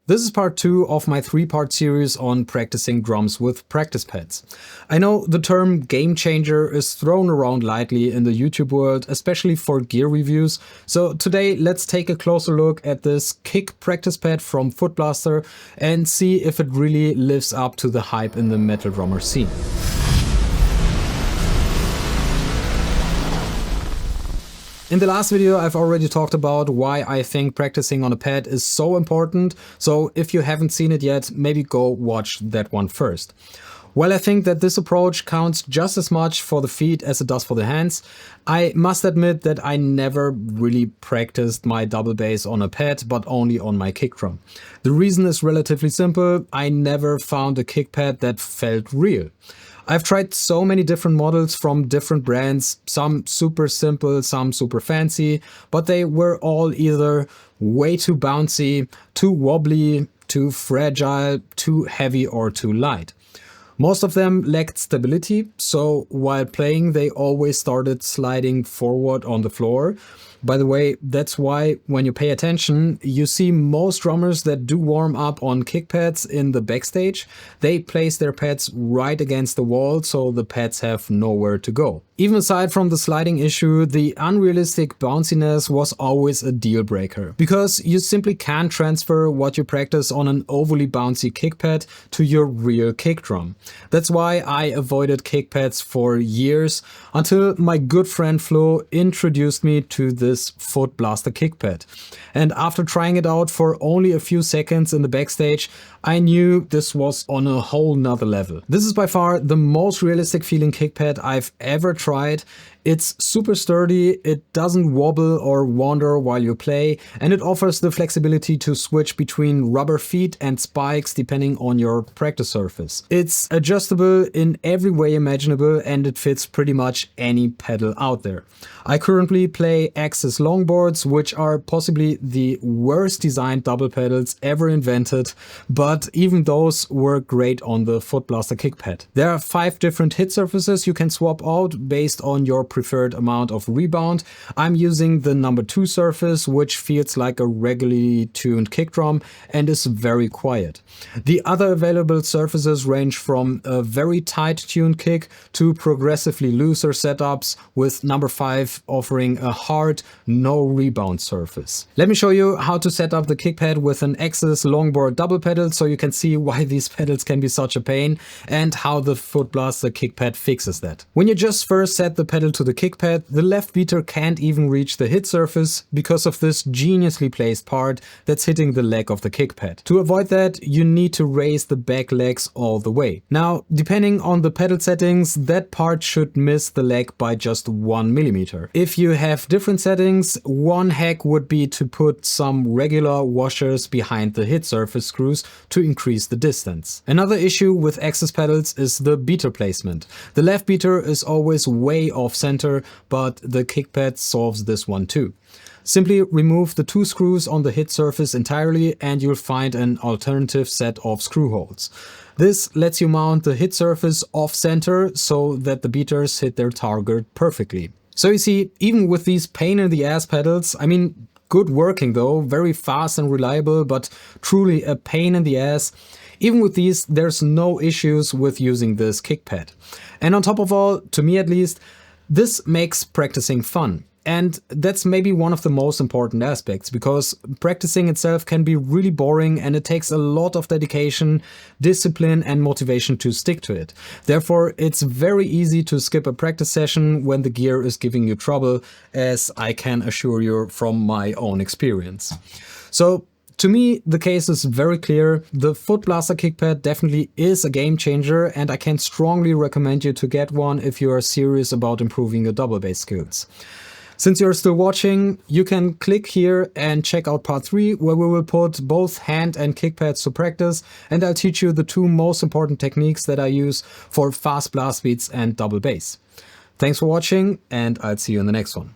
This is part 2 of my 3-part series on practicing drums with practice pads. I know the term game changer is thrown around lightly in the YouTube world, especially for gear reviews. So today let's take a closer look at this kick practice pad from FootBlaster and see if it really lives up to the hype in the metal drummer scene. In the last video, I've already talked about why I think practicing on a pad is so important, so if you haven't seen it yet, maybe go watch that one first. While I think that this approach counts just as much for the feet as it does for the hands, I must admit that I never really practiced my double bass on a pad, but only on my kick drum. The reason is relatively simple: I never found a kick pad that felt real. I've tried so many different models from different brands, some super simple, some super fancy, but they were all either way too bouncy, too wobbly, too fragile, too heavy or too light. Most of them lacked stability, so while playing they always started sliding forward on the floor. By the way, that's why when you pay attention, you see most drummers that do warm up on kick pads in the backstage, they place their pads right against the wall so the pads have nowhere to go. Even aside from the sliding issue, the unrealistic bounciness was always a deal breaker, because you simply can't transfer what you practice on an overly bouncy kick pad to your real kick drum. That's why I avoided kick pads for years, until my good friend Flo introduced me to this FootBlaster KICKPAD. And after trying it out for only a few seconds in the backstage, I knew this was on a whole nother level. This is by far the most realistic feeling kick pad I've ever tried. It's super sturdy, it doesn't wobble or wander while you play, and it offers the flexibility to switch between rubber feet and spikes depending on your practice surface. It's adjustable in every way imaginable, and it fits pretty much any pedal out there. I currently play Axis longboards, which are possibly the worst designed double pedals ever invented, but even those work great on the FootBlaster KICKPAD. There are 5 different hit surfaces you can swap out based on your preferred amount of rebound. I'm using the number 2 surface, which feels like a regularly tuned kick drum and is very quiet. The other available surfaces range from a very tight tuned kick to progressively looser setups, with number 5 offering a hard, no rebound surface. Let me show you how to set up the kick pad with an Axis longboard double pedal so you can see why these pedals can be such a pain and how the FootBlaster KICKPAD fixes that. When you just first set the pedal to the kick pad, the left beater can't even reach the hit surface because of this geniusly placed part that's hitting the leg of the kick pad. To avoid that, you need to raise the back legs all the way. Now, depending on the pedal settings, that part should miss the leg by just 1 millimeter. If you have different settings, one hack would be to put some regular washers behind the hit surface screws to increase the distance. Another issue with Axis pedals is the beater placement. The left beater is always way off center, but the KICKPAD solves this one too. Simply remove the 2 screws on the hit surface entirely and you'll find an alternative set of screw holes. This lets you mount the hit surface off center so that the beaters hit their target perfectly. So you see, even with these pain in the ass pedals, I mean, good working though, very fast and reliable, but truly a pain in the ass. Even with these, there's no issues with using this kick pad. And on top of all, to me at least, this makes practicing fun. And that's maybe one of the most important aspects, because practicing itself can be really boring and it takes a lot of dedication, discipline and motivation to stick to it. Therefore, it's very easy to skip a practice session when the gear is giving you trouble, as I can assure you from my own experience. So, to me, the case is very clear. The FootBlaster KICKPAD definitely is a game changer, and I can strongly recommend you to get one if you are serious about improving your double bass skills. Since you're still watching, you can click here and check out part 3, where we will put both hand and kick pads to practice, and I'll teach you the 2 most important techniques that I use for fast blast beats and double bass. Thanks for watching, and I'll see you in the next one.